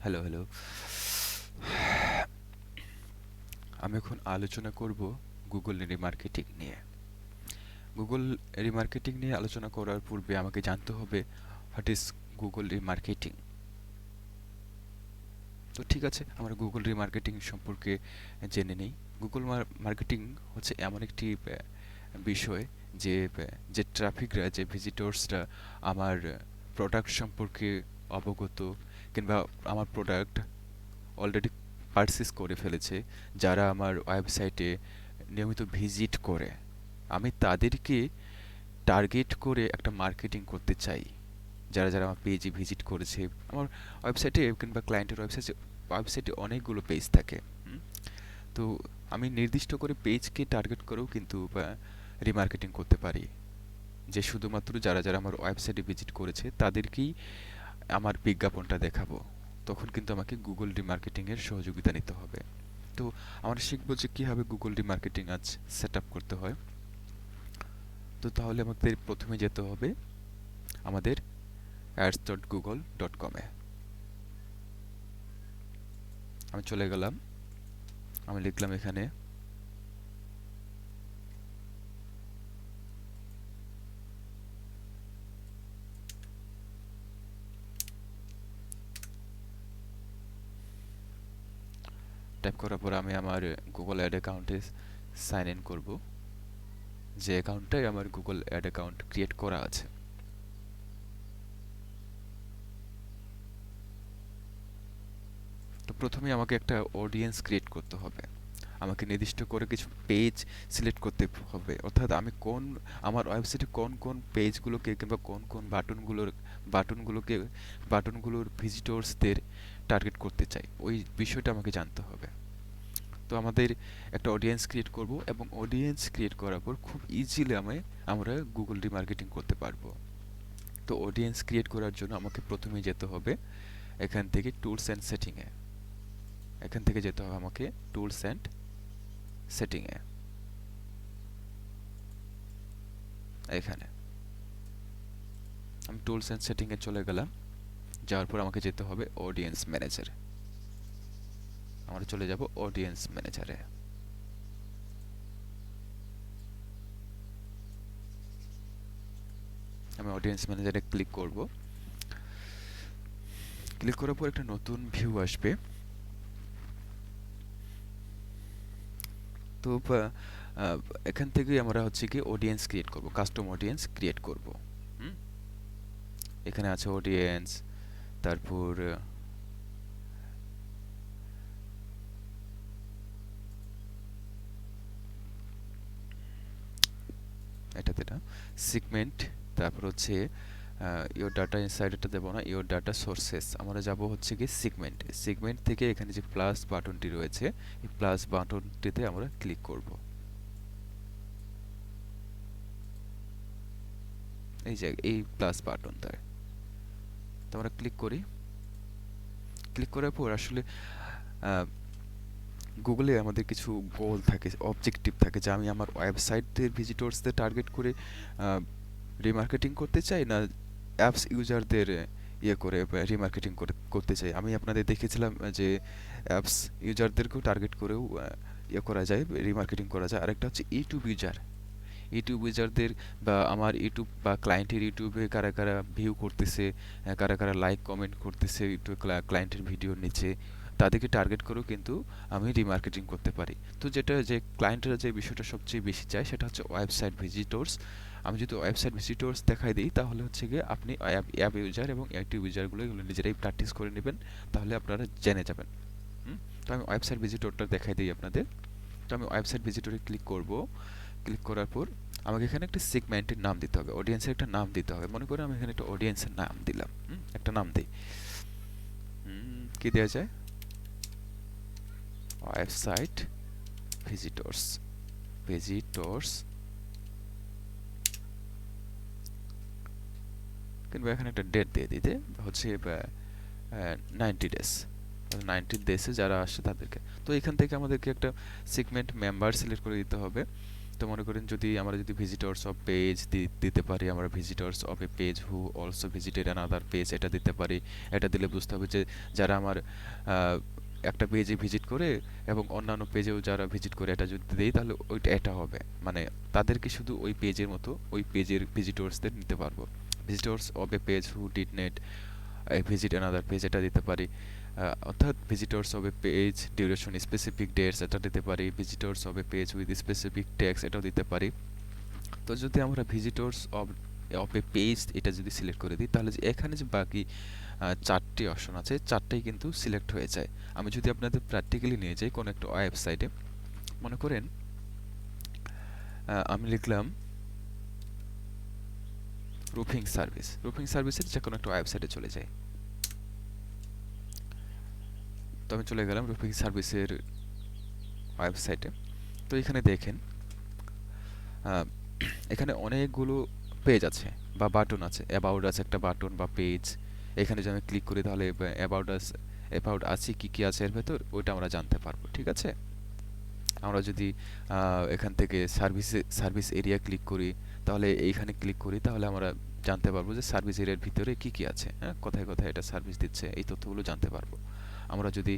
Hello, hello. আমি এখন আলোচনা করব গুগল রিমার্কেটিং নিয়ে। গুগল রিমার্কেটিং নিয়ে আলোচনা করার পূর্বে আমাকে জানতে হবে হোয়াট ইজ গুগল রিমার্কেটিং। তো ঠিক আছে, আমরা গুগল রিমার্কেটিং সম্পর্কে জেনে নেই। গুগল মার্কেটিং হচ্ছে এমন একটি বিষয় যে ট্রাফিকরা, যে ভিজিটর্সরা আমার প্রোডাক্ট সম্পর্কে অবগত, কিংবা আমার প্রোডাক্ট অলরেডি পারচেজ করে ফেলেছে, যারা আমার ওয়েবসাইটে নিয়মিত ভিজিট করে, আমি তাদেরকে টার্গেট করে একটা মার্কেটিং করতে চাই। যারা যারা আমার পেজে ভিজিট করেছে, আমার ওয়েবসাইটে কিংবা ক্লায়েন্টের ওয়েবসাইটে অনেকগুলো পেজ থাকে। হুম? তো আমি নির্দিষ্ট করে পেজকে টার্গেট করেও কিন্তু রিমার্কেটিং করতে পারি, যে শুধুমাত্র যারা যারা আমার ওয়েবসাইটে ভিজিট করেছে তাদেরকেই আমার বিজ্ঞাপনটা দেখাবো। তখন কিন্তু আমাকে গুগল রিমার্কেটিং এর সহযোগিতা নিতে হবে। তো আমরা শিখবো যে কিভাবে গুগল রিমার্কেটিং আজ সেট আপ করতে হয়। তো তাহলে আমাদের প্রথমে যেতে হবে আমাদের ads.google.com এ। আমি চলে গেলাম, আমি লিখলাম এখানে টাইপ করার পর আমি আমার গুগল অ্যাড অ্যাকাউন্টে সাইন ইন করব, যে অ্যাকাউন্টটাই আমার গুগল অ্যাড অ্যাকাউন্ট ক্রিয়েট করা আছে। তো প্রথমে আমাকে একটা অডিয়েন্স ক্রিয়েট করতে হবে, আমাকে নির্দিষ্ট করে কিছু পেজ সিলেক্ট করতে হবে, অর্থাৎ আমি আমার ওয়েবসাইটে কোন কোন পেজগুলোকে কিংবা কোন কোন বাটনগুলোকে বাটনগুলোর ভিজিটর্সদের টার্গেট করতে চাই, ওই বিষয়টা আমাকে জানতে হবে। তো আমাদের একটা অডিয়েন্স ক্রিয়েট করব, এবং অডিয়েন্স ক্রিয়েট করার পর খুব ইজিলি আমরা গুগল রিমার্কেটিং করতে পারবো। তো অডিয়েন্স ক্রিয়েট করার জন্য আমাকে প্রথমে যেতে হবে এখান থেকে টুলস অ্যান্ড সেটিংয়ে। এখান থেকে যেতে হবে আমাকে টুলস অ্যান্ড সেটিংয়ে। এখানে আমি টুলস অ্যান্ড সেটিংয়ে চলে গেলাম। যাওয়ার পর আমাকে যেতে হবে অডিয়েন্স ম্যানেজারে। আমরা চলে যাব অডিয়েন্স ম্যানেজারে। আমি অডিয়েন্স ম্যানেজারে ক্লিক করব। ক্লিক করার পর একটা নতুন ভিউ আসবে। তো আহ, এখান থেকে আমরা হচ্ছে কি অডিয়েন্স ক্রিয়েট করব, কাস্টম অডিয়েন্স ক্রিয়েট করব। হুম? এখানে আছে অডিয়েন্স, তারপর এটাতে না, সিগমেন্ট, তারপর হচ্ছে ইওর ডাটা ইনসাইড, এটা দেবো না, ইওর ডাটা সোর্সেস। আমরা যাব হচ্ছে কি সিগমেন্ট থেকে এখানে যে প্লাস বাটনটি রয়েছে, এই প্লাস বাটনটিতে আমরা ক্লিক করব। এই যে এই প্লাস বাটনটায় তো আমরা ক্লিক করি। ক্লিক করার পর আসলে গুগলে আমাদের কিছু গোল থাকে, অবজেক্টিভ থাকে, যে আমি আমার ওয়েবসাইটের ভিজিটরসদের টার্গেট করে রিমার্কেটিং করতে চাই, না অ্যাপস ইউজারদের ইয়ে করে রিমার্কেটিং করতে চাই। আমি আপনাদের দেখেছিলাম যে অ্যাপস ইউজারদেরকেও টার্গেট করেও ইয়ে করা যায়, রিমার্কেটিং করা যায়। আরেকটা হচ্ছে ইউটিউব ইউজার, ইউটিউব ইউজারদের, বা আমার ইউটিউব বা ক্লায়েন্টের ইউটিউবে কারা কারা ভিউ করতেছে, কারা কারা লাইক কমেন্ট করতেছে ইউটিউব ক্লায়েন্টের ভিডিওর নিচে, তাদেরকে টার্গেট করেও কিন্তু আমি রিমার্কেটিং করতে পারি। তো যে ক্লায়েন্টরা যে বিষয়টা সবচেয়ে বেশি চায় সেটা হচ্ছে ওয়েবসাইট ভিজিটর্স। আমি যদি ওয়েবসাইট ভিজিটর্স দেখাই দিই, তাহলে হচ্ছে গিয়ে আপনি অ্যাপ ইউজার এবং ইউটিউব ইউজারগুলো এগুলো নিজেরাই প্র্যাকটিস করে নেবেন, তাহলে আপনারা জেনে যাবেন। তো আমি ওয়েবসাইট ভিজিটরটা দেখাই দিই আপনাদের। তো আমি ওয়েবসাইট ভিজিটরে ক্লিক করব। ক্লিক করার পর আমাকে এখানে একটা সেগমেন্টের নাম দিতে হবে, অডিয়েন্সের একটা নাম দিতে হবে। মনে করি আমি এখানে একটা অডিয়েন্সের নাম দিলাম। একটা নাম দিই। কি দেওয়া যায়? ওয়েবসাইট ভিজিটর্স, ভিজিটর্স, কিংবা এখানে একটা ডেট দিয়ে দিতে হচ্ছে 90 ডেজ, 90 ডেজে যারা আসে তাদেরকে। তো এখান থেকে আমাদেরকে একটা সেগমেন্ট মেম্বার সিলেক্ট করে দিতে হবে। তো মনে করেন যদি আমরা যদি ভিজিটরস অফ পেজ দিতে পারি, আমরা visitors of a page who also visited another page, এটা দিতে পারি। এটা দিলে বুঝতে হবে যে যারা আমার একটা পেজে ভিজিট করে এবং অন্যান্য পেজেও যারা ভিজিট করে, এটা যদি দেই তাহলে ওইটা এটা হবে, মানে তাদেরকে শুধু ওই পেজের মতো ওই পেজের ভিজিটরসদের নিতে পারবো। Visitors of a page who did not visit another page, এটা দিতে পারি। অর্থাৎ visitors of a page duration specific dates, এটা দিতে পারি। Visitors of a page with specific text, এটাও দিতে পারি। তো যদি আমরা visitors of of a page এটা যদি সিলেক্ট করে দিই, তাহলে যে এখানে যে বাকি চারটি অপশন আছে, চারটাই কিন্তু সিলেক্ট হয়ে যায়। আমি যদি আপনাদের প্র্যাকটিক্যালি নিয়ে যাই কোনো একটা ওয়েবসাইটে, মনে করেন আমি লিখলাম রুফিং সার্ভিস, রুফিং সার্ভিসের যে কোনো একটা ওয়েবসাইটে চলে যাই। তো আমি চলে গেলাম রুফিং সার্ভিসের ওয়েবসাইটে। তো এখানে দেখেন এখানে অনেকগুলো পেজ আছে বা বাটন আছে। অ্যাবাউট আছে একটা বাটন বা পেজ, এখানে যদি আমি ক্লিক করি তাহলে অ্যাবাউট আছে কি কি আছে এর ভেতর ওইটা আমরা জানতে পারবো, ঠিক আছে। আমরা যদি এখান থেকে সার্ভিস এরিয়া ক্লিক করি, তাহলে এইখানে ক্লিক করি, তাহলে আমরা জানতে পারবো যে সার্ভিস এরিয়ার ভিতরে কি কি আছে, হ্যাঁ, কোথায় কোথায় এটা সার্ভিস দিচ্ছে, এই তথ্যগুলো জানতে পারবো। আমরা যদি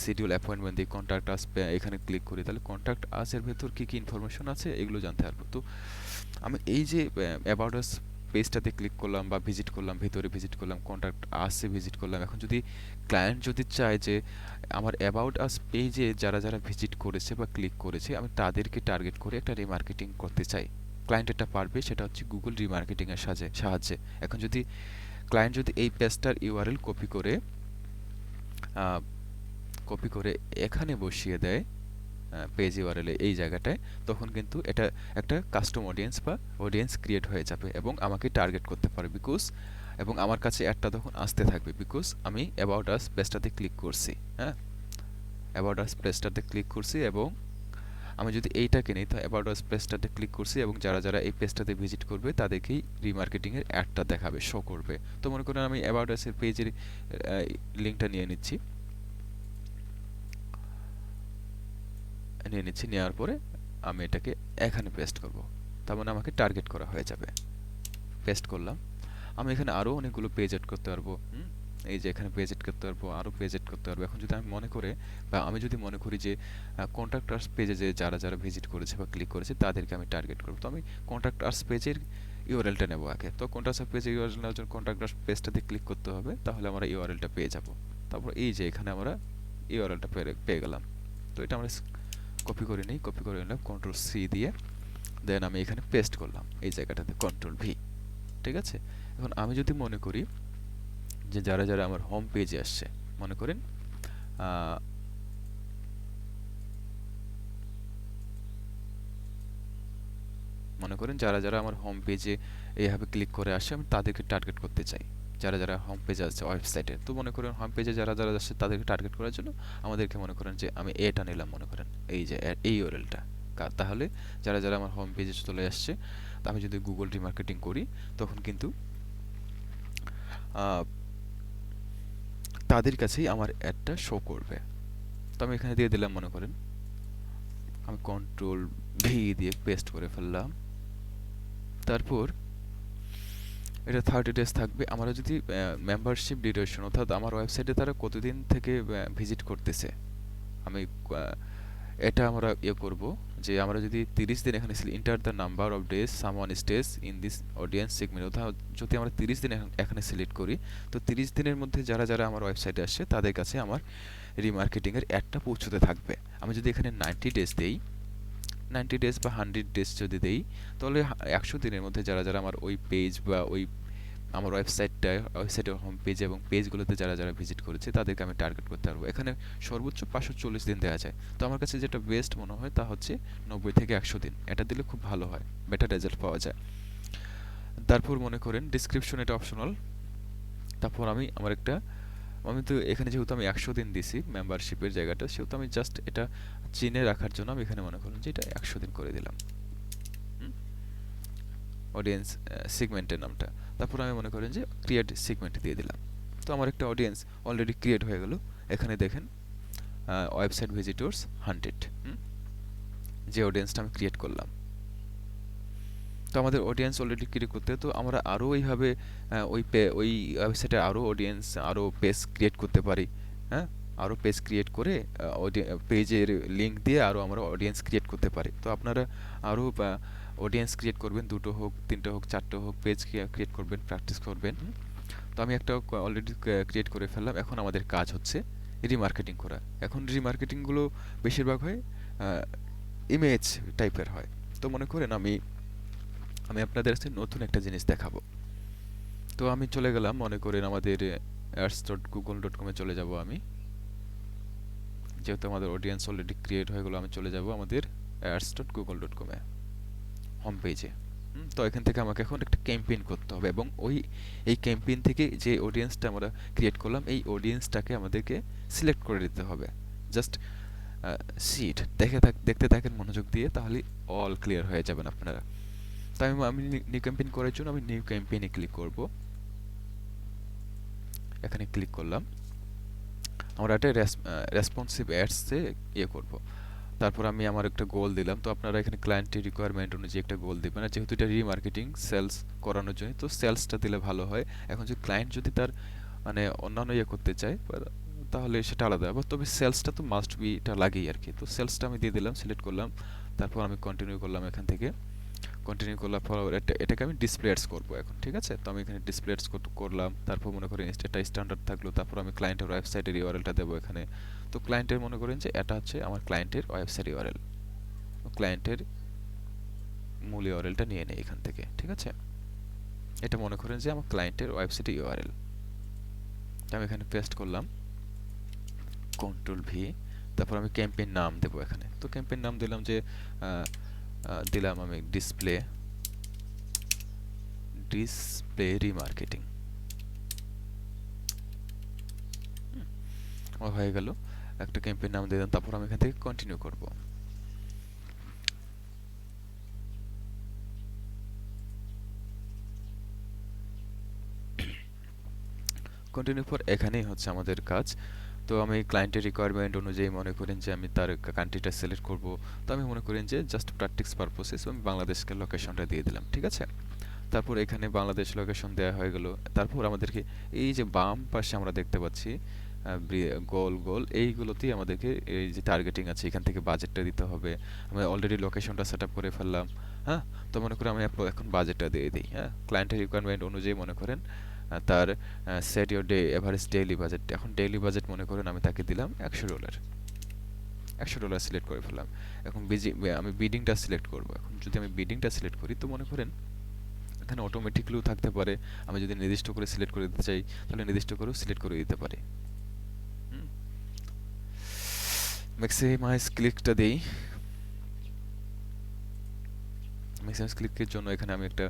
শিডিউল অ্যাপয়েন্টমেন্ট দিই, কন্ট্যাক্ট আস এখানে ক্লিক করি, তাহলে কন্ট্যাক্ট আস এর ভেতর কি কি ইনফরমেশন আছে এগুলো জানতে পারবো। তো আমি এই যে অ্যাবাউট আস পেজটাতে ক্লিক করলাম বা ভিজিট করলাম, ভেতরে ভিজিট করলাম, কন্ট্যাক্ট আসে ভিজিট করলাম। এখন যদি ক্লায়েন্ট যদি চায় যে আমার অ্যাবাউট আস পেজে যারা যারা ভিজিট করেছে বা ক্লিক করেছে, আমি তাদেরকে টার্গেট করে একটা রিমার্কেটিং করতে চাই, ক্লায়েন্ট এটা পারবে, সেটা হচ্ছে গুগল রিমার্কেটিং এর সাহায্যে। এখন যদি ক্লায়েন্ট যদি এই পেজটার ইউআরএল কপি করে এখানে বসিয়ে দেয় পেজ ইউআরএল এই জায়গাটায়, তখন কিন্তু এটা একটা কাস্টম অডিয়েন্স বা অডিয়েন্স ক্রিয়েট হয়ে যাবে এবং আমাকে টার্গেট করতে পারে এবং আমার কাছে অ্যাডটা তখন আসতে থাকবে বিকজ আমি অ্যাবাউট আস পেজটাতে ক্লিক করছি। হ্যাঁ, অ্যাবাউট আস পেজটাতে ক্লিক করছি এবং আমি যদি এইটাকে নিই, তো অ্যাবাউট আস পেজটাতে ক্লিক করছি এবং যারা যারা এই পেজটাতে ভিজিট করবে তাদেরকেই রিমার্কেটিং এর অ্যাডটা দেখাবে, শো করবে। তো মনে করেন আমি অ্যাবাউট আস এর পেজের লিংকটা নিয়ে নিচ্ছি, নেওয়ার পরে আমি এটাকে এখানে পেস্ট করব, তার মানে আমাকে টার্গেট করা হয়ে যাবে। পেস্ট করলাম। আমি এখানে আরো অনেকগুলো পেজ এড করতে পারবো, এই যে এখানে পেজ এড করতে পারবো, আরো পেজ এড করতে পারবো। এখন যদি আমি মনে করি যে কন্ট্যাক্ট আস পেজে যে যারা যারা ভিজিট করেছে বা ক্লিক করেছে তাদেরকে আমি টার্গেট করব, তো আমি কন্ট্যাক্ট আস পেজের ইউআরএলটা নেব আগে। তো কন্ট্যাক্ট আস পেজের ইউআরএল নেওয়ার জন্য কন্ট্যাক্ট আস পেজটাতে ক্লিক করতে হবে, তাহলে আমরা ইউআরএলটা পেয়ে যাব। তারপর এই যে এখানে আমরা ইউআরএলটা পেয়ে গেলাম। তো এটা আমরা কপি করে নিলাম কন্ট্রোল সি দিয়ে, দেন আমি এখানে পেস্ট করলাম এই জায়গাটাতে কন্ট্রোল ভি, ঠিক আছে। এখন আমি যদি মনে করি যে যারা যারা আমার হোম পেজে আসছে, মনে করেন যারা যারা আমার হোম পেজে এইভাবে ক্লিক করে আসে, আমি তাদেরকে টার্গেট করতে চাই, যারা যারা হোম পেজে আছে ওয়েবসাইটে। তো মনে করেন হোম পেজে যারা যারা আসছে তাদেরকে টার্গেট করার জন্য আমাদেরকে মনে করেন যে আমি এটা নিলাম, মনে করেন এই যে এই ইউআরএলটা, তাহলে যারা যারা আমার হোম পেজে চলে আসছে, আমি যদি গুগল রিমার্কেটিং করি তখন কিন্তু তাদের কাছেই আমার অ্যাডটা শো করবে। তো আমি এখানে দিয়ে দিলাম, মনে করেন আমি কন্ট্রোল ভি দিয়ে পেস্ট করে ফেললাম। তারপর এটা 30 ডেজ থাকবে। আমরা যদি মেম্বারশিপ ডিউরেশন, অর্থাৎ আমার ওয়েবসাইটে তারা কতদিন থেকে ভিজিট করতেছে, আমি এটা আমরা করব যে আমরা যদি 30 দিন এখানে enter the number of days someone stage in this audience segment, অর্থাৎ যদি আমরা 30 দিন এখানে সিলেক্ট করি, তো 30 দিনের মধ্যে যারা যারা আমার ওয়েবসাইটে আসছে তাদের কাছে আমার রিমার্কেটিং এর অ্যাডটা পৌঁছতে থাকবে। আমি যদি এখানে 90 ডেজ দেই, 90 ডেজ বা 100 ডেজ যদি দেই, তাহলে 100 দিনের মধ্যে যারা যারা আমার ওই পেজ বা ওই আমার ওয়েবসাইটের হোম পেজ এবং পেজগুলোতে যারা যারা ভিজিট করেছে তাদেরকে আমি টার্গেট করতে পারবো। এখানে সর্বোচ্চ 540 দিন দেওয়া যায়। তো আমার কাছে যেটা বেস্ট মনে হয় তা হচ্ছে 90 থেকে 100 দিন, এটা দিলে খুব ভালো হয়, বেটার রেজাল্ট পাওয়া যায়। তারপর মনে করেন ডিসক্রিপশন, এটা অপশনাল। তারপর আমি তো এখানে যেহেতু আমি 100 দিন দিছি মেম্বারশিপের জায়গাটা, সেহেতু আমি জাস্ট এটা চিনে রাখার জন্য আমি এখানে মনে করেন যে এটা 100 দিন করে দিলাম, অডিয়েন্স সেগমেন্টের নামটা। তারপর আমি মনে করেন যে ক্রিয়েট সেগমেন্ট দিয়ে দিলাম। তো আমার একটা অডিয়েন্স অলরেডি ক্রিয়েট হয়ে গেল। এখানে দেখেন ওয়েবসাইট ভিজিটরস 100, যে অডিয়েন্সটা আমি ক্রিয়েট করলাম। তো আমাদের অডিয়েন্স অলরেডি ক্রিয়েট করতে হয়, তো আমরা আরও এইভাবে ওই ওয়েবসাইটে আরও অডিয়েন্স আরও পেজ ক্রিয়েট করতে পারি। হ্যাঁ, আরও পেজ ক্রিয়েট করে পেজের লিঙ্ক দিয়ে আরও আমরা অডিয়েন্স ক্রিয়েট করতে পারি। তো আপনারা আরও অডিয়েন্স ক্রিয়েট করবেন, 2টো হোক 3টে হোক 4টে হোক পেজ ক্রিয়েট করবেন, প্র্যাকটিস করবেন। তো আমি একটা অলরেডি ক্রিয়েট করে ফেললাম। এখন আমাদের কাজ হচ্ছে রিমার্কেটিং করা। এখন রিমার্কেটিংগুলো বেশিরভাগ হয় ইমেজ টাইপের হয়। তো মনে করেন আমি আমি আপনাদের কাছে নতুন একটা জিনিস দেখাবো। তো আমি চলে গেলাম, মনে করেন আমাদের ads.google.com-এ চলে যাব আমি। যেহেতু আমাদের অডিয়েন্স অলরেডি ক্রিয়েট হয়ে গেল, আমি চলে যাব আমাদের ads.google.com-এ হোম পেজে। তো এখান থেকে আমাকে এখন একটা ক্যাম্পেইন করতে হবে এবং এই ক্যাম্পেইন থেকে যে অডিয়েন্সটা আমরা ক্রিয়েট করলাম এই অডিয়েন্সটাকে আমাদেরকে সিলেক্ট করে দিতে হবে। জাস্ট দেখতে থাকেন মনোযোগ দিয়ে, তাহলে অল ক্লিয়ার হয়ে যাবেন আপনারা। তাই আমি নিউ ক্যাম্পেইন করার জন্য আমি নিউ ক্যাম্পেইনে ক্লিক করব। এখানে ক্লিক করলাম, আমরা একটা রেসপন্সিভ অ্যাডসে করব। তারপর আমি আমার একটা গোল দিলাম। তো আপনারা এখানে ক্লায়েন্টের রিকোয়ারমেন্ট অনুযায়ী একটা গোল দিবেন, আর যেহেতু এটা রিমার্কেটিং সেলস করানোর জন্য, তো সেলসটা দিলে ভালো হয়। এখন যদি ক্লায়েন্ট যদি তার মানে অন্যান্য করতে চায় তাহলে সেটা আলাদা ব্যাপার, তবে সেলসটা তো মাস্ট বি, এটা লাগেই আর কি। তো সেলসটা আমি দিয়ে দিলাম, সিলেক্ট করলাম, তারপর আমি কন্টিনিউ করলাম। এখান থেকে কন্টিনিউ করলাম পর এটাকে আমি ডিসপ্লে অ্যাডস করবো এখন, ঠিক আছে। তো আমি এখানে ডিসপ্লে অ্যাডস করলাম, তারপর মনে করেন এটা স্ট্যান্ডার্ড থাকলো, তারপর আমি ক্লায়েন্টের ওয়েবসাইটের ইউআরএলটা দেবো এখানে। তো ক্লায়েন্টের মনে করেন যে এটা হচ্ছে আমার ক্লায়েন্টের ওয়েবসাইট ইউআরএল, ক্লায়েন্টের মূল ইউআরএলটা নিয়ে নেই এখান থেকে, ঠিক আছে। এটা মনে করেন যে আমার ক্লায়েন্টের ওয়েবসাইটের ইউআরএল, আমি এখানে পেস্ট করলাম, কন্ট্রোল ভি। তারপর আমি ক্যাম্পেইন নাম দেবো এখানে। তো ক্যাম্পেইন নাম দিলাম যে দিলাম আমি ডিসপ্লে রিমার্কেটিং। আমার হয়ে গেল, একটা ক্যাম্পেইন নাম দিয়ে দিলাম। তারপর আমি এখান থেকে কন্টিনিউ করব। কন্টিনিউ পর এখানেই হচ্ছে আমাদের কাজ। তো আমি ক্লায়েন্টের রিকোয়ারমেন্ট অনুযায়ী মনে করেন যে আমি তার কান্ট্রিটা সিলেক্ট করব। তো আমি মনে করেন যে জাস্ট প্র্যাকটিস পারপোসে আমি বাংলাদেশকে লোকেশনটা দিয়ে দিলাম, ঠিক আছে। তারপর এখানে বাংলাদেশ লোকেশন দেওয়া হয়ে গেল। তারপর আমাদেরকে এই যে বাম পাশে আমরা দেখতে পাচ্ছি গোল গোল, এইগুলোতেই আমাদেরকে এই যে টার্গেটিং আছে এখান থেকে বাজেটটা দিতে হবে। আমি অলরেডি লোকেশনটা সেট আপ করে ফেললাম। হ্যাঁ, তো মনে করেন আমি এখন বাজেটটা দিয়ে দিই। হ্যাঁ, ক্লায়েন্টের রিকোয়ারমেন্ট অনুযায়ী মনে করেন তার set your average daily budget. এখন ডেইলি বাজেট মনে করেন আমি তাকে দিলাম $100। $100 সিলেক্ট করে ফেললাম। এখন আমি বিডিংটা সিলেক্ট করব। এখন যদি আমি বিডিংটা সিলেক্ট করি, তো মনে করেন এখানে অটোমেটিক্যালিও থাকতে পারে। আমি যদি নির্দিষ্ট করে সিলেক্ট করে দিতে চাই তাহলে নির্দিষ্ট করেও সিলেক্ট করে দিতে পারি। ম্যাক্সিমাইজ ক্লিকটা দেই। ম্যাক্সিমাইজ ক্লিকের জন্য এখানে আমি একটা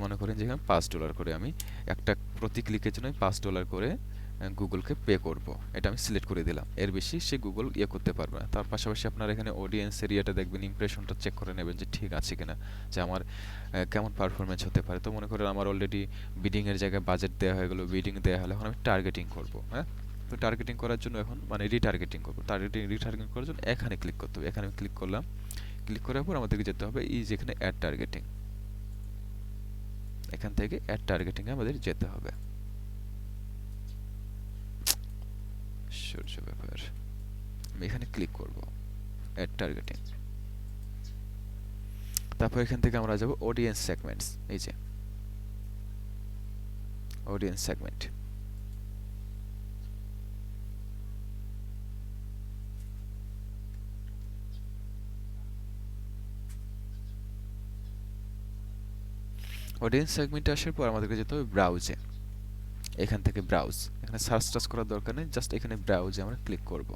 মনে করেন যে এখানে $5 করে আমি একটা প্রতি ক্লিকের জন্য $5 করে গুগলকে পে করব। এটা আমি সিলেক্ট করে দিলাম। এর বেশি সে গুগল করতে পারবে না। তার পাশাপাশি আপনারা এখানে অডিয়েন্স এরিয়াটা দেখবেন, ইমপ্রেশনটা চেক করে নেবেন যে ঠিক আছে কিনা, যে আমার কেমন পারফরমেন্স হতে পারে। তো মনে করেন আমার অলরেডি বিডিং এর জায়গায় বাজেট দেওয়া হয়ে গেল, বিডিং দেওয়া হলে এখন আমি টার্গেটিং করব। হ্যাঁ, তো টার্গেটিং করার জন্য এখন মানে রিটার্গেটিং করব। রিটার্গেটিং করার জন্য এখানে ক্লিক করতে হবে। এখানে আমি ক্লিক করলাম। ক্লিক করার পর আমাদেরকে যেতে হবে এই যেখানে অ্যাড টার্গেটিং, এখান থেকে অ্যাড টার্গেটিং এ আমাদের যেতে হবে। সূর্য ব্যাপার, আমি এখানে ক্লিক করব অ্যাড টার্গেটিং। তারপর এখান থেকে আমরা যাব অডিয়েন্স সেগমেন্টস। এই যে অডিয়েন্স সেগমেন্ট, অডিয়েন্স সেগমেন্টে আসার পর আমাদেরকে যেতে হবে ব্রাউজে। এখান থেকে ব্রাউজ, এখানে সার্চ টাচ করার দরকার নেই, জাস্ট এখানে ব্রাউজে আমরা ক্লিক করব।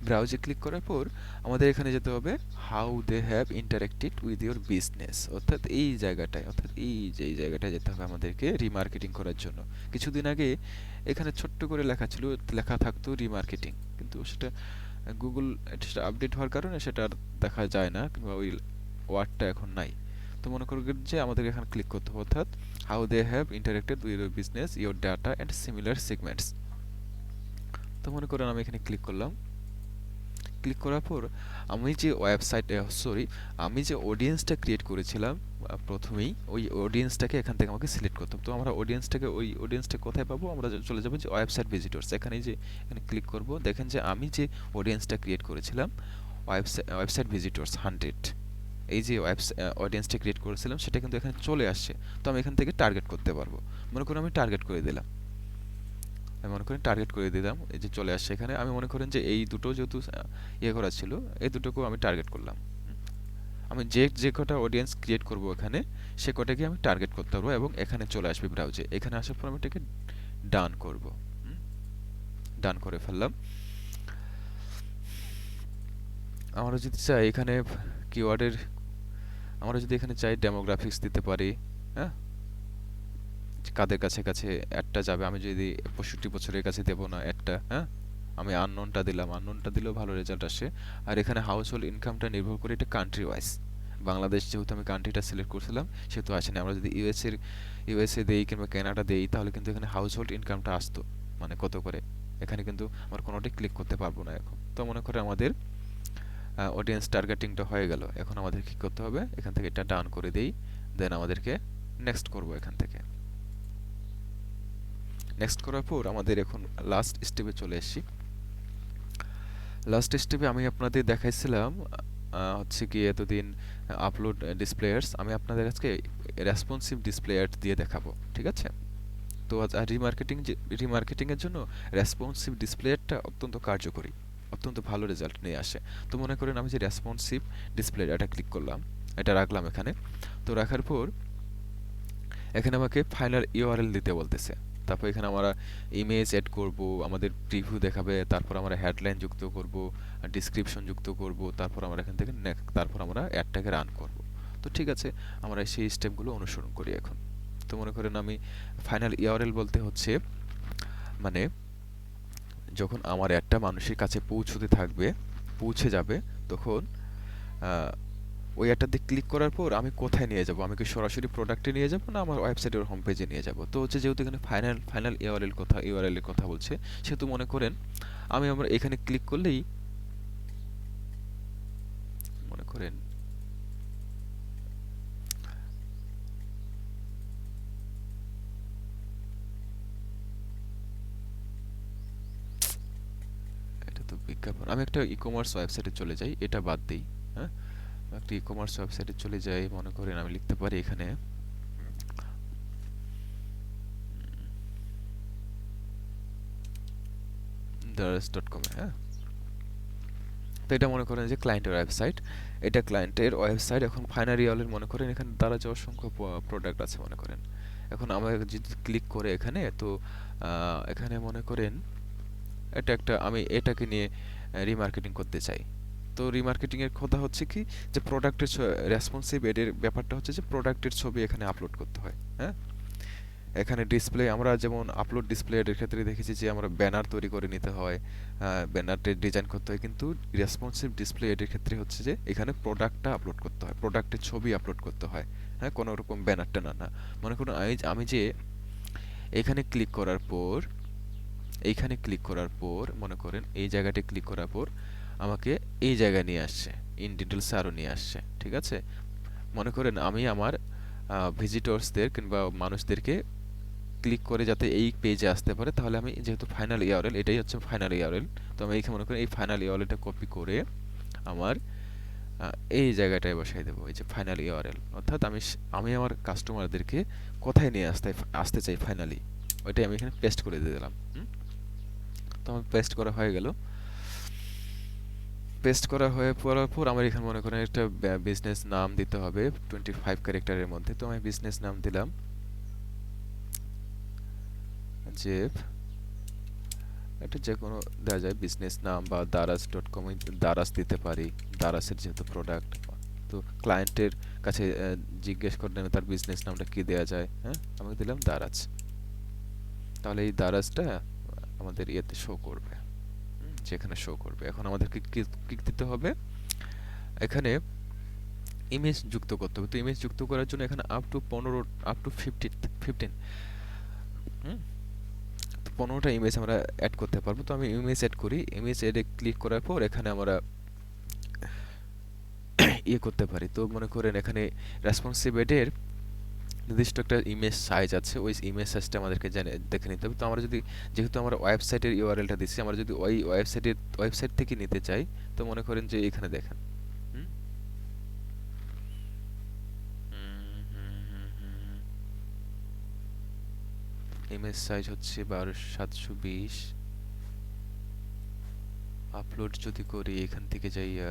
ব্রাউজে ক্লিক করার পর আমাদের এখানে যেতে হবে how they have interacted with your business, অর্থাৎ এই জায়গাটায়, অর্থাৎ এই যে এই জায়গাটায় যেতে হবে আমাদেরকে রিমার্কেটিং করার জন্য। কিছুদিন আগে এখানে ছোট্ট করে লেখা থাকতো রিমার্কেটিং, কিন্তু সেটা গুগল সেটা আপডেট হওয়ার কারণে সেটা আর দেখা যায় না, কিংবা ওই ওয়ার্ডটা এখন নাই। তো মনে করবেন যে আমাদের এখানে ক্লিক করতে হবে, অর্থাৎ how they have interacted with your business, your data and similar segments. তো তো মনে করেন আমি এখানে ক্লিক করলাম। ক্লিক করার পর আমি যে ওয়েবসাইট সরি আমি যে অডিয়েন্সটা ক্রিয়েট করেছিলাম প্রথমেই ওই অডিয়েন্সটাকে এখান থেকে আমাকে সিলেক্ট করতে হবে। তো আমরা ওই অডিয়েন্সটা কোথায় পাবো? আমরা চলে যাবো যে ওয়েবসাইট ভিজিটরস, এখানে যে এখানে ক্লিক করব। দেখেন যে আমি যে অডিয়েন্সটা ক্রিয়েট করেছিলাম ওয়েবসাইট ভিজিটরস 100, এই যে অডিয়েন্সটা ক্রিয়েট করেছিলাম সেটা কিন্তু এখানে চলে আসছে। তো আমি এখান থেকে টার্গেট করতে পারবো। মনে করুন আমি টার্গেট করে দিলাম, আমি মনে করেন টার্গেট করে দিলাম, এই যে চলে আসছে এখানে। আমি মনে করেন যে এই দুটো যেহেতু ইয়ে করা ছিল, এই দুটোকেও আমি টার্গেট করলাম। আমি যে কটা অডিয়েন্স ক্রিয়েট করব এখানে, সে কটাকে আমি টার্গেট করতে পারবো এবং এখানে চলে আসবে ব্রাউজে। এখানে আসার পর আমি এটাকে ডান করব। ডান করে ফেললাম। আমরা যদি চাই এখানে কিওয়ার্ডের, আমরা যদি এখানে চাই ডেমোগ্রাফিক্স দিতে পারি, হ্যাঁ, কাদের কাছে কাছে অ্যাডটা যাবে। আমি যদি 65 বছরের কাছে দেব না অ্যাডটা, হ্যাঁ, আমি আননোনটা দিলাম, আননোনটা দিলেও ভালো রেজাল্ট আসে। আর এখানে হাউস হোল্ড ইনকামটা নির্ভর করে এটা কান্ট্রি ওয়াইজ। বাংলাদেশ যেহেতু আমি কান্ট্রিটা সিলেক্ট করছিলাম সেহেতু আসেনি। আমরা যদি ইউএসএ দেই কিংবা কানাডা দেই তাহলে কিন্তু এখানে হাউস হোল্ড ইনকামটা আসতো, মানে কত করে। এখানে কিন্তু আমার কোনোটাই ক্লিক করতে পারবো না এখন। তো মনে করে আমাদের অডিয়েন্স টার্গেটিংটা হয়ে গেল। এখন আমাদের কি করতে হবে? এখান থেকে এটা ডান করে দেই, দেন আমাদেরকে নেক্সট করব। এখান থেকে নেক্সট করার পর আমাদের এখন লাস্ট স্টেপে চলে এসেছি। লাস্ট স্টেপে আমি আপনাদের দেখাইছিলাম হচ্ছে কি এতদিন আপলোড ডিসপ্লেয়ার্স, আমি আপনাদের আজকে রেসপন্সিভ ডিসপ্লেয়ার দিয়ে দেখাবো, ঠিক আছে? তো রিমার্কেটিং এর জন্য রেসপন্সিভ ডিসপ্লেয়ারটা অত্যন্ত কার্যকরী, অত্যন্ত ভালো রেজাল্ট নিয়ে আসে। তো মনে করেন আমি যে রেসপন্সিভ ডিসপ্লে এটা ক্লিক করলাম, এটা রাখলাম এখানে। তো রাখার পর এখানে আমাকে ফাইনাল ইউআরএল দিতে বলতেছে। তারপর এখানে আমরা ইমেজ এড করব, আমাদের প্রিভিউ দেখাবে, তারপর আমরা হেডলাইন যুক্ত করব, ডেসক্রিপশন যুক্ত করব, তারপর আমরা এখান থেকে তারপর আমরা অ্যাডটাকে রান করব। তো ঠিক আছে, আমরা সেই স্টেপগুলো অনুসরণ করি এখন। তো মনে করেন আমি ফাইনাল ইউআরএল বলতে হচ্ছে মানে যখন আমার অ্যাডটা মানুষের কাছে পৌঁছে যাবে তখন ওই অ্যাডটাতে ক্লিক করার পর আমি কোথায় নিয়ে যাব? আমি কি সরাসরি প্রোডাক্টে নিয়ে যাব না আমার ওয়েবসাইটের হোম পেজে নিয়ে যাব? তো হচ্ছে যেহেতু এখানে ফাইনাল ইউআরএল এর কথা বলছে, সেহেতু মনে করেন আমরা এখানে ক্লিক করলেই মনে করেন এটা তো বিজ্ঞাপন। আমি একটা ই-কমার্স ওয়েবসাইটে চলে যাই, এটা বাদ দেই, হ্যাঁ? একটা ই-কমার্স ওয়েবসাইটে চলে যাই, মনে করেন আমি লিখতে পারি এখানে daraz.com, হ্যাঁ? তো এটা মনে করেন যে ক্লায়েন্টের ওয়েবসাইট, এটা ক্লায়েন্টের ওয়েবসাইট। এখন ফাইনাল ইউআরএল মনে করেন এখানে দ্বারা যে অসংখ্য প্রোডাক্ট আছে মনে করেন। এখন আমরা যদি ক্লিক করে এখানে, তো এখানে মনে করেন আমি এটাকে নিয়ে রিমার্কেটিং করতে চাই। তো রিমার্কেটিং এর কথা হচ্ছে কি যে প্রোডাক্টের রেসপন্সিভ এডের ব্যাপারটা হচ্ছে যে প্রোডাক্টের ছবি এখানে আপলোড করতে হয়, হ্যাঁ? এখানে ডিসপ্লে আমরা যেমন আপলোড ডিসপ্লে এর ক্ষেত্রে দেখেছি যে আমরা ব্যানার তৈরি করে নিতে হয়, ব্যানারটা ডিজাইন করতে হয়, কিন্তু রেসপন্সিভ ডিসপ্লে এর ক্ষেত্রে হচ্ছে যে এখানে প্রোডাক্টটা আপলোড করতে হয়, প্রোডাক্টের ছবি আপলোড করতে হয়, হ্যাঁ, কোনো রকম ব্যানারটা না। মনে করুন আমি যে এখানে ক্লিক করার পর মনে করেন এই জায়গাটা ক্লিক করার পর আমাকে এই জায়গায় নিয়ে আসছে, ইন ডিটেলস আরও নিয়ে আসছে, ঠিক আছে? মনে করেন আমি আমার ভিজিটরসদের কিংবা মানুষদেরকে ক্লিক করে যাতে এই পেজে আসতে পারে, তাহলে আমি যেহেতু ফাইনাল ইউআরএল, এটাই হচ্ছে ফাইনাল ইউআরএল, তো আমি এখানে মনে করি এই ফাইনাল ইউআরএলটা কপি করে আমার এই জায়গাটায় বসাই দেবো, এই যে ফাইনাল ইউআরএল। অর্থাৎ আমি আমার কাস্টমারদেরকে কোথায় নিয়ে আসতে চাই ফাইনালি, ওইটাই আমি এখানে পেস্ট করে দিয়ে দিলাম। তো আমার পেস্ট করা হয়ে গেল। পেস্ট করা হয়ে পড়ার পর আমার এখানে মনে করেন একটা বিজনেস নাম দিতে হবে 25 ক্যারেক্টারের মধ্যে। তো আমি বিজনেস নাম দিলাম যে এটা যে কোনো দেওয়া যায় বিজনেস নাম, বা daraz.com দারাজ দিতে পারি, দারাজের যেহেতু প্রোডাক্ট। তো ক্লায়েন্টের কাছে জিজ্ঞেস করলেন তার বিজনেস নামটা কি দেওয়া যায়, হ্যাঁ, আমি দিলাম দারাজ। তাহলে এই দারাজটা আমাদের ইয়েতে শো করবে, যেখানে শো করবে। এখন আমাদেরকে কি দিতে হবে? এখানে ইমেজ যুক্ত করতে হবে। তো ইমেজ যুক্ত করার জন্য এখানে আপ টু 15 আপ টু 15, 15টা ইমেজ আমরা অ্যাড করতে পারবো। তো আমি ইমেজ অ্যাড করি, ইমেজ অ্যাডে ক্লিক করার পর এখানে আমরা ইয়ে করতে পারি। তো মনে করেন এখানে রেসপন্সিভ এডের নির্দিষ্ট একটা ইমেজ সাইজ আছে, ওই ইমেজ সাইজটা আমাদেরকে দেখে নিতে হবে। তো আমরা যদি, যেহেতু আমরা ওয়েবসাইটের ইউআরএলটা দিচ্ছি, আমরা যদি ওই ওয়েবসাইট থেকে নিতে চাই, তো মনে করেন যে এখানে দেখেন ইমেজ সাইজ হচ্ছে 12720। আপলোড যদি করি এখান থেকে যাইয়া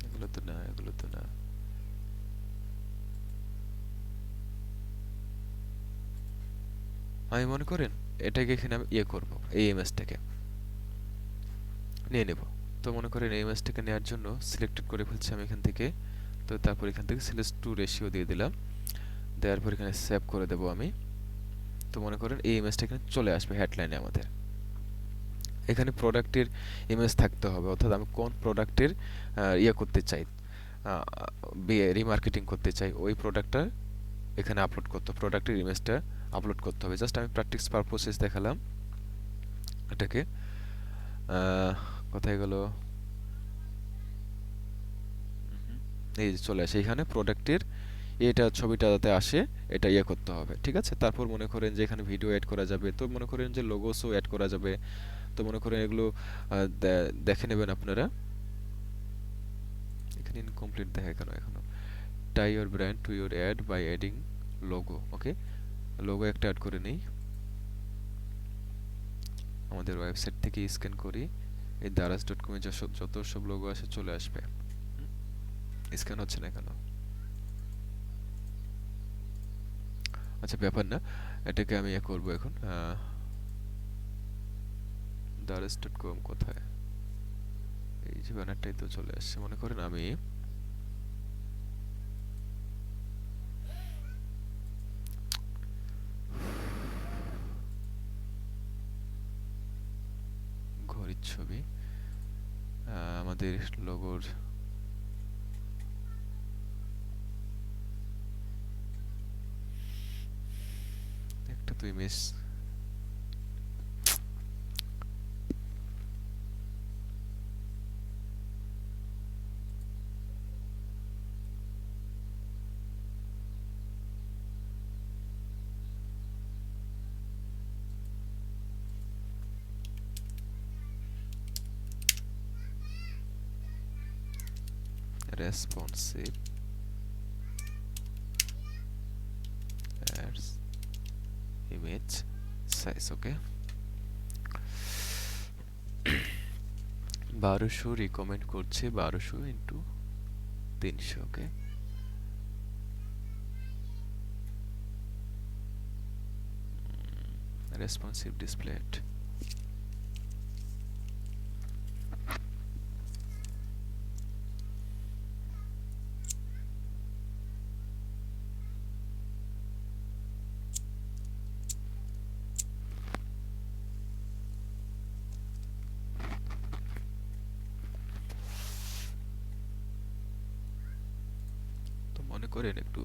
এগুলো তো না, এগুলো তো না। আমি মনে করেন এটাকে এখানে আমি ইয়ে করব, এই ইমেজটাকে নিয়ে নেব। তো মনে করেন এই ইমেজটাকে নেওয়ার জন্য সিলেক্টেড করে ফেলছি আমি এখান থেকে। তো তারপর এখান থেকে সিলেক্ট টু রেশিও দিয়ে দিলাম, দেওয়ার পর এখানে সেভ করে দেব আমি। তো মনে করেন এই ইমেজটা এখানে চলে আসবে হেডলাইনে আমাদের। এখানে প্রোডাক্টের ইমেজ থাকতে হবে, অর্থাৎ আমি কোন প্রোডাক্টের ইয়ে করতে চাই, রিমার্কেটিং করতে চাই, ওই প্রোডাক্টটা এখানে আপলোড করতে, প্রোডাক্টের ইমেজটা আপলোড করতে হবে। জাস্ট আমি প্র্যাকটিস পারপোসেস দেখালাম এটাকে। কোথায় গেল, এই যে চলে আসে এখানে প্রোডাক্টের এটা ছবিটা যাতে আসে এটা ইয়ে করতে হবে, ঠিক আছে। তারপর মনে করেন যে এখানে ভিডিও অ্যাড করা যাবে, তো মনে করেন যে লোগোসও অ্যাড করা যাবে। তো মনে করেন এগুলো দেখে নেবেন আপনারা। এখানে ইনকমপ্লিট দেখায় কেন এখনো? Tie your brand to your ad by adding logo. Okay, logo একটা অ্যাড করে নেই, আমাদের ওয়েবসাইট থেকে স্ক্যান করি। এই daraz.com এ যত সব লোগো আসে চলে আসবে। স্ক্যান হচ্ছে না কেন? আচ্ছা ব্যাপার না, এটাকে আমি ইয়ে করবো এখন। daraz.com কোথায়? এই যে ব্যানারটাই তো চলে আসছে। মনে করেন আমি ঘড়ির ছবি, আমাদের লোগোর একটা তো image, responsive ads image size. Okay, 1200 recommend করছে, 1200 ইন্টু 300। ওকে, রেসপন্সিভ ডিসপ্লে। তো মনে করেন একটু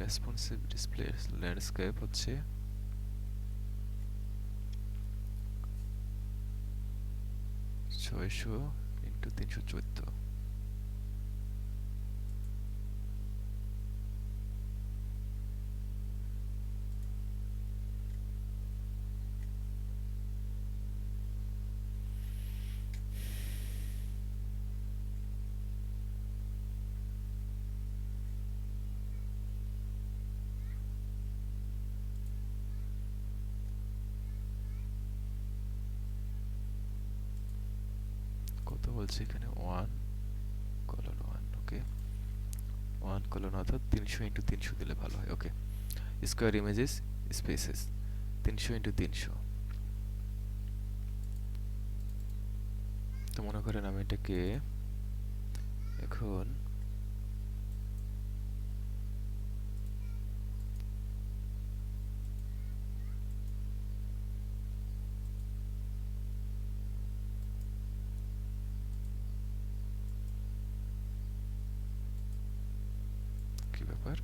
রেসপন্সিভ ডিসপ্লে ল্যান্ডস্কেপ হচ্ছে 600 ইন্টু 314। কত বলছে এখানে? 1:1। ওকে, 1: অর্থাৎ 300 ইন্টু 300 দিলে ভালো হয়। ওকে, স্কোয়ার ইমেজেস স্পেসেস 300 ইন্টু 300। তো মনে করেন আমি এটাকে এখন কি ব্যাপার?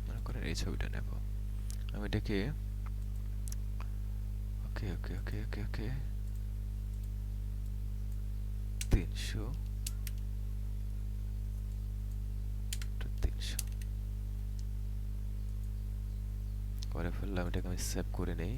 মনে করেন এই ছবিটা নেব, আমি এটাকে ওকে ওকে ওকে ওকে ওকে 300 300 করে ফেললাম। এটাকে আমি সেভ করে নেই।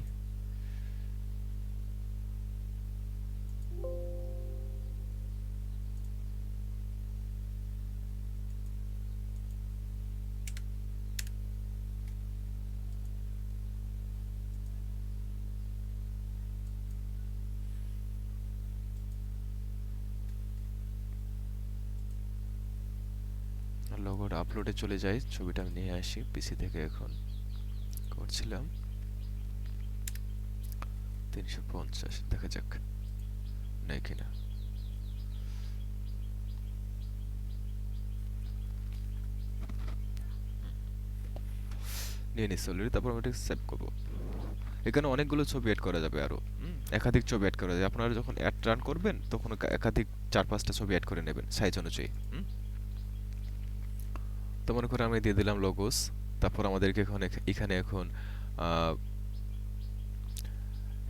লোগোটা আপলোডে চলে যাই, ছবিটা আমি নিয়ে আসি পিসি থেকে। এখন করছিলাম 350, দেখা যাক নেই কিনা। নিয়ে নিচ্ছি অলরেডি। তারপর আমি এটাকে সেভ করবো। এখানে অনেকগুলো ছবি অ্যাড করা যাবে আরো, একাধিক ছবি অ্যাড করা যায়। আপনারা যখন অ্যাড রান করবেন তখন একাধিক 4-5টা ছবি অ্যাড করে নেবেন সাইজ অনুযায়ী। তো মনে করে আমি দিয়ে দিলাম লোগোস। তারপর আমাদেরকে এখন এখানে এখন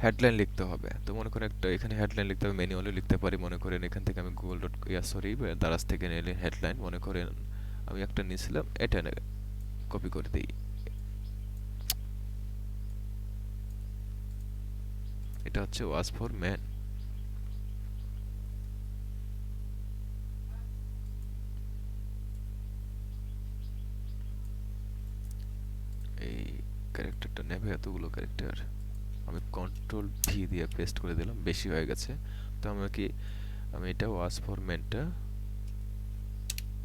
হেডলাইন লিখতে হবে। তো মনে করেন একটা এখানে হেডলাইন লিখতে হবে, ম্যানুয়ালি লিখতে পারি। মনে করেন এখান থেকে আমি গুগল ডট সরি দারাজ থেকে নিলে হেডলাইন মনে করেন আমি একটা নিয়েছিলাম, এটা কপি করে দিই। এটা হচ্ছে ওয়াজ ফর ম্যান। এই ক্যারেক্টারটা নেবে এতগুলো ক্যারেক্টার। আমি কন্ট্রোল ভি দিয়ে পেস্ট করে দিলাম, বেশি হয়ে গেছে। তো আমি এটা ওয়াজ ফর ম্যানটা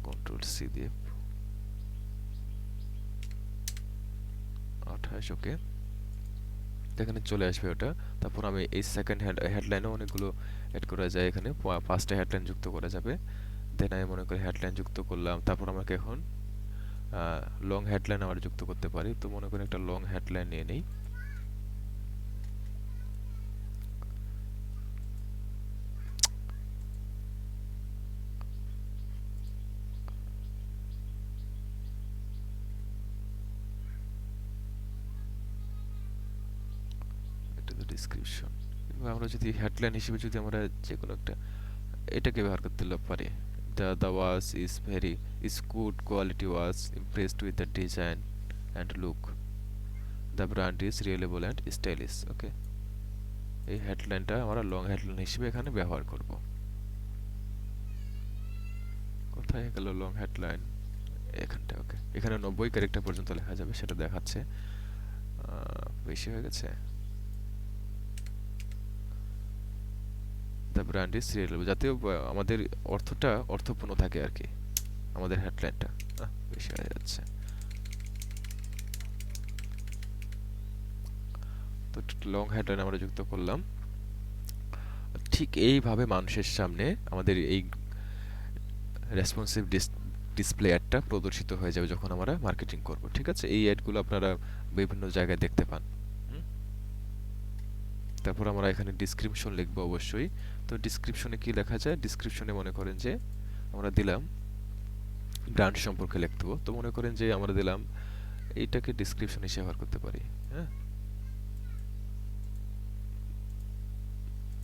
কন্ট্রোল সি দিয়ে 28 ওকে, এখানে চলে আসবে ওটা। তারপর আমি এই সেকেন্ড হেডলাইনে অনেকগুলো অ্যাড করা যায়, এখানে 5টা হেডলাইন যুক্ত করা যাবে। দেন আমি মনে করি হেডলাইন যুক্ত করলাম। তারপর আমাকে এখন লং হেডলাইন আবার যুক্ত করতে পারি। তো মনে করি একটা লং হেডলাইন নিয়ে নেই। এটা তো ডেসক্রিপশন। আমরা যদি হেডলাইন হিসেবে যদি আমরা যে কোনো একটা এটাকে ব্যবহার করতে পারি, the watch is very is good quality watch, impressed with the design and look, the brand is reliable and stylish। ওকে, এই হেডলাইনটা আমরা লং হেডলাইন হিসেবে এখানে ব্যবহার করব। কোথায় গেল লং হেডলাইন? এখানটা। ওকে, এখানে 90 ক্যারেক্টার পর্যন্ত লেখা যাবে, সেটা দেখাচ্ছে। বেশি হয়ে গেছে। দ্য ব্র্যান্ড ইজ রিয়েলেবল, যাতে আমাদের অর্থটা অর্থপূর্ণ থাকে আর কি, আমাদের হেডলাইনটা। বেশি হয়ে যাচ্ছে। তো লং হেডলাইন আমরা যুক্ত করলাম। ঠিক এইভাবে মানুষের সামনে আমাদের এই রেসপন্সিভ ডিসপ্লে অ্যাডটা প্রদর্শিত হয়ে যাবে যখন আমরা মার্কেটিং করব। ঠিক আছে, এই অ্যাডগুলো আপনারা বিভিন্ন জায়গায় দেখতে পান। তারপর আমরা এখানে ডেসক্রিপশন লিখব অবশ্যই। তো ডেসক্রিপশনে কি লেখা যায়? ডেসক্রিপশনে মনে করেন যে আমরা দিলাম ব্র্যান্ড সম্পর্কে লিখতে। তো মনে করেন যে আমরা দিলাম এইটাকে ডেসক্রিপশন হিসেবে ব্যবহার করতে পারি। হ্যাঁ,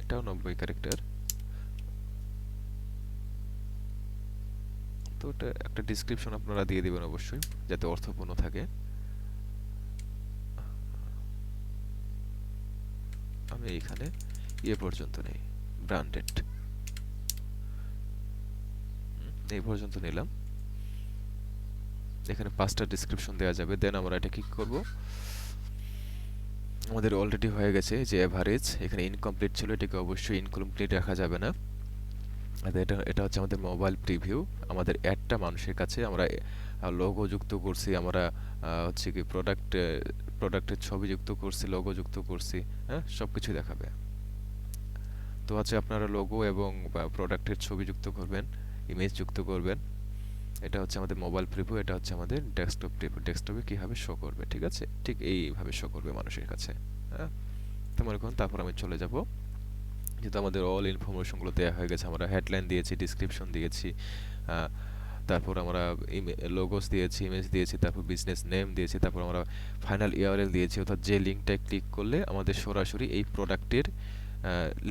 এটাও 90 ক্যারেক্টার। তো এটা একটা ডেসক্রিপশন আপনারা দিয়ে দিবেন অবশ্যই, যাতে অর্থপূর্ণ থাকে। আমি এখানে পর্যন্ত নেই, ব্র্যান্ডেড এই পর্যন্ত নিলাম। এখানে 5টা ডেসক্রিপশন দেওয়া যাবে। দেন আমরা এটা কি করব, আমাদের অলরেডি হয়ে গেছে যে এভারেজ, এখানে ইনকমপ্লিট ছিল, এটাকে অবশ্যই ইনকমপ্লিট রাখা যাবে না। এটা হচ্ছে আমাদের মোবাইল প্রিভিউ। আমাদের অ্যাডটা মানুষের কাছে, আমরা লোগো যুক্ত করছি, আমরা হচ্ছে কি প্রোডাক্টের ছবি যুক্ত করছি, লোগো যুক্ত করছি, হ্যাঁ, সবকিছু দেখাবে। তো হচ্ছে আপনারা লোগো এবং প্রোডাক্টের ছবি যুক্ত করবেন, ইমেজ যুক্ত করবেন। এটা হচ্ছে আমাদের মোবাইল প্রিভিউ, এটা হচ্ছে আমাদের ডেস্কটপ প্রিভিউ। ডেস্কটপে কিভাবে শো করবে, ঠিক আছে, ঠিক এইভাবে শো করবে মানুষের কাছে। হ্যাঁ, তো মনে করুন তারপর আমি চলে যাব যেহেতু আমাদের অল ইনফরমেশনগুলো দেওয়া হয়ে গেছে, আমরা হেডলাইন দিয়েছি, ডিসক্রিপশন দিয়েছি, আহ, তারপর আমরা লোগোস দিয়েছি, ইমেজ দিয়েছি, তারপর বিজনেস নেম দিয়েছি, তারপর আমরা ফাইনাল ইউআরএল দিয়েছি, অর্থাৎ যে লিঙ্কটায় ক্লিক করলে আমাদের সরাসরি এই প্রোডাক্টের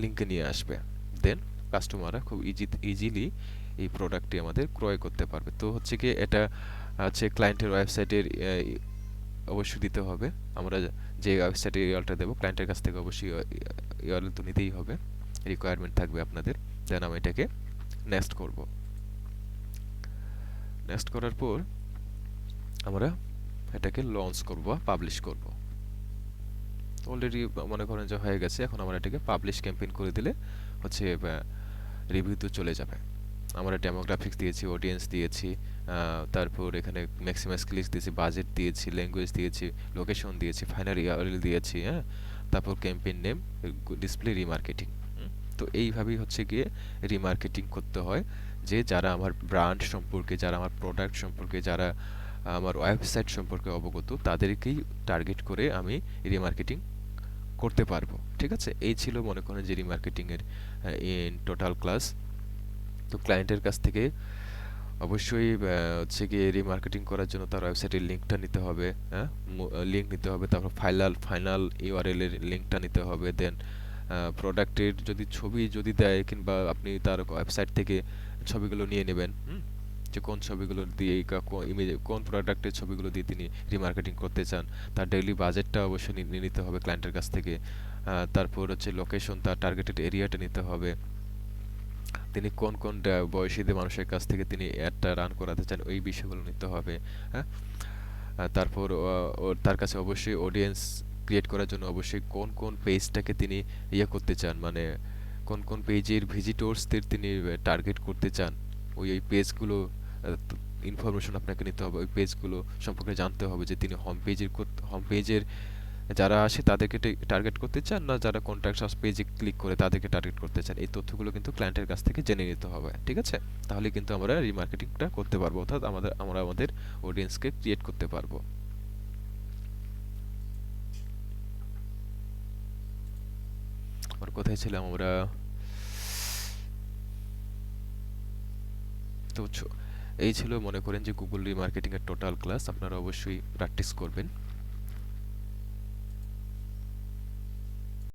লিঙ্কে নিয়ে আসবে। দেন কাস্টমাররা খুব ইজিলি এই প্রোডাক্টটি আমাদের ক্রয় করতে পারবে। তো হচ্ছে কি এটা হচ্ছে ক্লায়েন্টের ওয়েবসাইটের অবশ্যই দিতে হবে। আমরা যে ওয়েবসাইটে ইউআরএলটা দেবো ক্লায়েন্টের কাছ থেকে অবশ্যই ইউআরএল তো নিতেই হবে, রিকোয়ারমেন্ট থাকবে আপনাদের। দেন আমি এটাকে নেক্সট করব। নেক্সট করার পর আমরা এটাকে লঞ্চ করব বা পাবলিশ করব। অলরেডি মনে করেন যে হয়ে গেছে, এখন আমরা এটাকে পাবলিশ ক্যাম্পেইন করে দিলে হচ্ছে রিভিউতে চলে যাবে। আমরা ডেমোগ্রাফিক্স দিয়েছি, অডিয়েন্স দিয়েছি, তারপর এখানে ম্যাক্সিমাইজ ক্লিকস দিয়েছি, বাজেট দিয়েছি, ল্যাঙ্গুয়েজ দিয়েছি, লোকেশন দিয়েছি, ফাইনাল ইউআরএল দিয়েছি, হ্যাঁ, তারপর ক্যাম্পেইন নেম, ডিসপ্লে, রিমার্কেটিং। তো এইভাবেই হচ্ছে গিয়ে রিমার্কেটিং করতে হয়, যে যারা আমার ব্র্যান্ড সম্পর্কে, যারা আমার প্রোডাক্ট সম্পর্কে, যারা আমার ওয়েবসাইট সম্পর্কে অবগত, তাদেরকেই টার্গেট করে আমি রিমার্কেটিং করতে পারবো। ঠিক আছে, এই ছিল মনে করেন যে রিমার্কেটিং এর ইন টোটাল ক্লাস। তো ক্লায়েন্টের কাছ থেকে অবশ্যই হচ্ছে গিয়ে রিমার্কেটিং করার জন্য তার ওয়েবসাইটের লিঙ্কটা নিতে হবে, হ্যাঁ, লিঙ্ক নিতে হবে, তারপর ফাইনাল ইউআরএল এর লিঙ্কটা নিতে হবে। দেন প্রোডাক্টের যদি ছবি যদি দেয়, কিংবা আপনি তার ওয়েবসাইট থেকে ছবিগুলো নিয়ে নেবেন, যে কোন ছবিগুলো দিয়ে ইমেজ, কোন প্রোডাক্টের ছবিগুলো দিয়ে তিনি রিমার্কেটিং করতে চান। তার ডেইলি বাজেটটা অবশ্যই নিয়ে নিতে হবে ক্লায়েন্টের কাছ থেকে। তারপর হচ্ছে লোকেশন, তার টার্গেটেড এরিয়াটা নিতে হবে। তিনি কোন কোন বয়সীদের মানুষের কাছ থেকে তিনি অ্যাডটা রান করাতে চান, ওই বিষয়গুলো নিতে হবে, হ্যাঁ। তারপর তার কাছে অবশ্যই অডিয়েন্স ক্রিয়েট করার জন্য অবশ্যই কোন কোন পেজটাকে তিনি করতে চান, মানে কোন কোন পেজের ভিজিটরসদের তিনি টার্গেট করতে চান, ওই পেজগুলো ইনফরমেশন আপনাকে নিতে হবে। ওই পেজগুলো সম্পর্কে জানতে হবে যে তিনি হোম পেজের যারা আসে তাদেরকে টার্গেট করতে চান, না যারা কন্ট্যাক্ট আস পেজে ক্লিক করে তাদেরকে টার্গেট করতে চান। এই তথ্যগুলো কিন্তু ক্লায়েন্টের কাছ থেকে জেনে নিতে হবে। ঠিক আছে, তাহলে কিন্তু আমরা রিমার্কেটিংটা করতে পারবো, অর্থাৎ আমরা আমাদের অডিয়েন্সকে ক্রিয়েট করতে পারবো। আর কোথায় ছিলাম আমরা? তো এই ছিল মনে করেন যে গুগল রিমার্কেটিং এর টোটাল ক্লাস। আপনারা অবশ্যই প্র্যাকটিস করবেন।